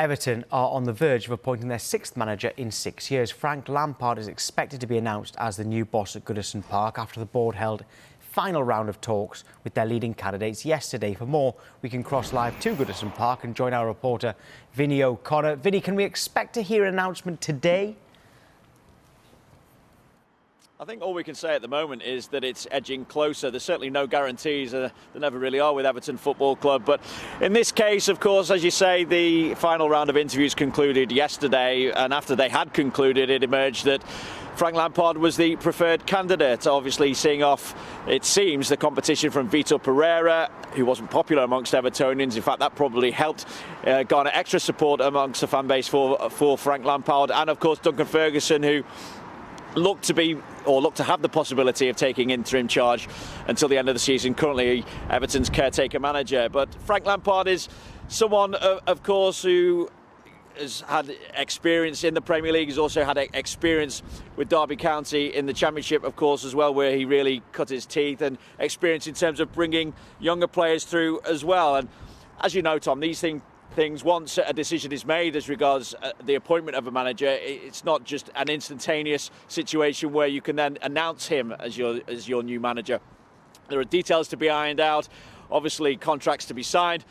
Everton are on the verge of appointing their sixth manager in 6 years. Frank Lampard is expected to be announced as the new boss at Goodison Park after the board held final round of talks with their leading candidates yesterday. For more, we can cross live to Goodison Park and join our reporter Vinny O'Connor. Vinny, can we expect to hear an announcement today? I think all we can say at the moment is that it's edging closer. There's certainly no guarantees. There never really are with Everton Football Club. But in this case, of course, as you say, the final round of interviews concluded yesterday. And after they had concluded, it emerged that Frank Lampard was the preferred candidate, obviously seeing off, it seems, the competition from Vítor Pereira, who wasn't popular amongst Evertonians. In fact, that probably helped garner extra support amongst the fan base for Frank Lampard. And, of course, Duncan Ferguson, who looked to have the possibility of taking interim charge until the end of the season, currently Everton's caretaker manager. But Frank Lampard is someone, of course, who has had experience in the Premier League. He's also had experience with Derby County in the Championship, of course, as well, where he really cut his teeth, and experience in terms of bringing younger players through as well. And as you know, Tom, these things, once a decision is made as regards the appointment of a manager, it's not just an instantaneous situation where you can then announce him as your new manager. There are details to be ironed out, obviously contracts to be signed,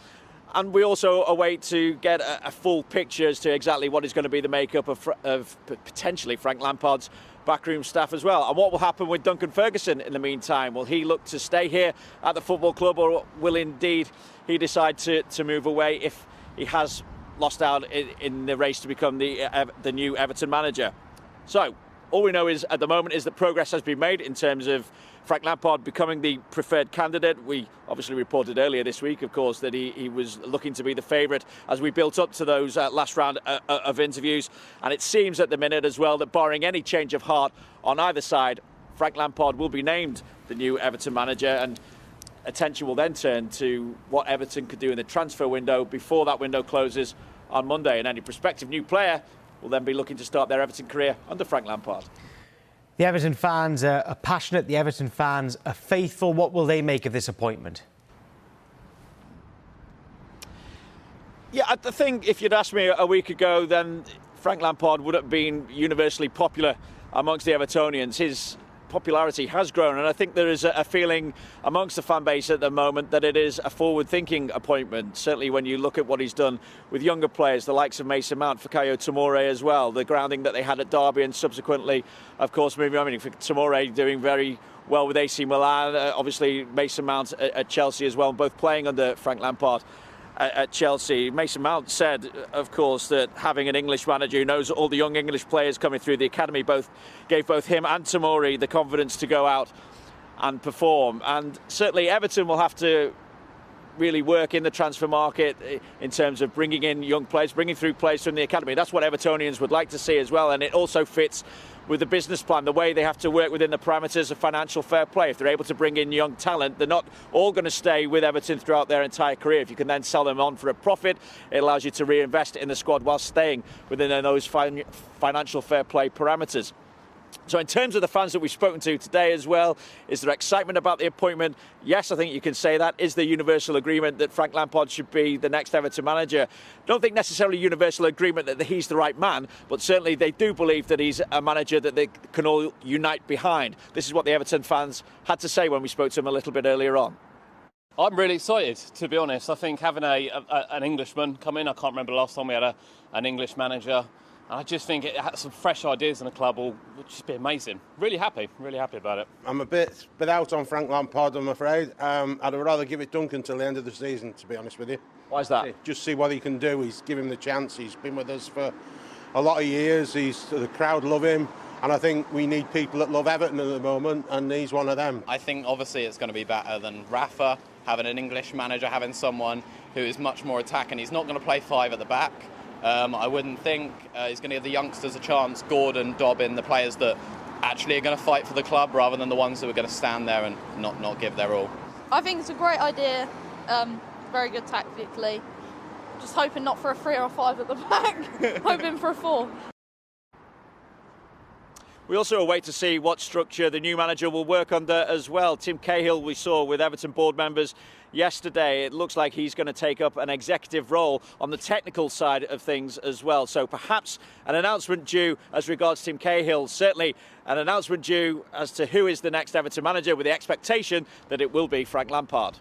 and we also await to get a full picture as to exactly what is going to be the makeup of potentially Frank Lampard's backroom staff as well. And what will happen with Duncan Ferguson in the meantime? Will he look to stay here at the football club, or will indeed he decide to move away if he has lost out in the race to become the new Everton manager? So all we know is at the moment is that progress has been made in terms of Frank Lampard becoming the preferred candidate. We obviously reported earlier this week, of course, that he was looking to be the favourite as we built up to those last round of interviews. And it seems at the minute as well that, barring any change of heart on either side, Frank Lampard will be named the new Everton manager, and attention will then turn to what Everton could do in the transfer window before that window closes on Monday. And any prospective new player will then be looking to start their Everton career under Frank Lampard. The Everton fans are passionate, the Everton fans are faithful. What will they make of this appointment? Yeah, I think if you'd asked me a week ago, then Frank Lampard would have been universally popular amongst the Evertonians. His popularity has grown, and I think there is a feeling amongst the fan base at the moment that it is a forward-thinking appointment. Certainly when you look at what he's done with younger players, the likes of Mason Mount, Fikayo Tomori as well, the grounding that they had at Derby, and subsequently, of course, moving on. I mean, Tomori doing very well with AC Milan, obviously Mason Mount at Chelsea as well, both playing under Frank Lampard at Chelsea. Mason Mount said, of course, that having an English manager who knows all the young English players coming through the academy gave both him and Tomori the confidence to go out and perform. And certainly Everton will have to really work in the transfer market in terms of bringing in young players, bringing through players from the academy. That's what Evertonians would like to see as well, and it also fits with the business plan, the way they have to work within the parameters of financial fair play. If they're able to bring in young talent, they're not all going to stay with Everton throughout their entire career. If you can then sell them on for a profit, it allows you to reinvest in the squad while staying within those financial fair play parameters. So in terms of the fans that we've spoken to today as well, is there excitement about the appointment? Yes, I think you can say that. Is there universal agreement that Frank Lampard should be the next Everton manager? Don't think necessarily universal agreement that he's the right man, but certainly they do believe that he's a manager that they can all unite behind. This is what the Everton fans had to say when we spoke to him a little bit earlier on. I'm really excited, to be honest. I think having an Englishman come in, I can't remember the last time we had an English manager. I just think it had some fresh ideas in the club will just be amazing. Really happy about it. I'm a bit out on Frank Lampard, I'm afraid. I'd rather give it Duncan till the end of the season, to be honest with you. Why is that? Just see what he can do. He's given him the chance. He's been with us for a lot of years. The crowd love him. And I think we need people that love Everton at the moment, and he's one of them. I think obviously it's going to be better than Rafa, having an English manager, having someone who is much more attacking. He's not going to play five at the back. I wouldn't think he's going to give the youngsters a chance, Gordon, Dobbin, the players that actually are going to fight for the club rather than the ones that are going to stand there and not give their all. I think it's a great idea, very good tactically. Just hoping not for a 3 or 5 at the back, hoping for a 4. We also await to see what structure the new manager will work under as well. Tim Cahill, we saw with Everton board members yesterday, it looks like he's going to take up an executive role on the technical side of things as well. So perhaps an announcement due as regards Tim Cahill, certainly an announcement due as to who is the next Everton manager, with the expectation that it will be Frank Lampard.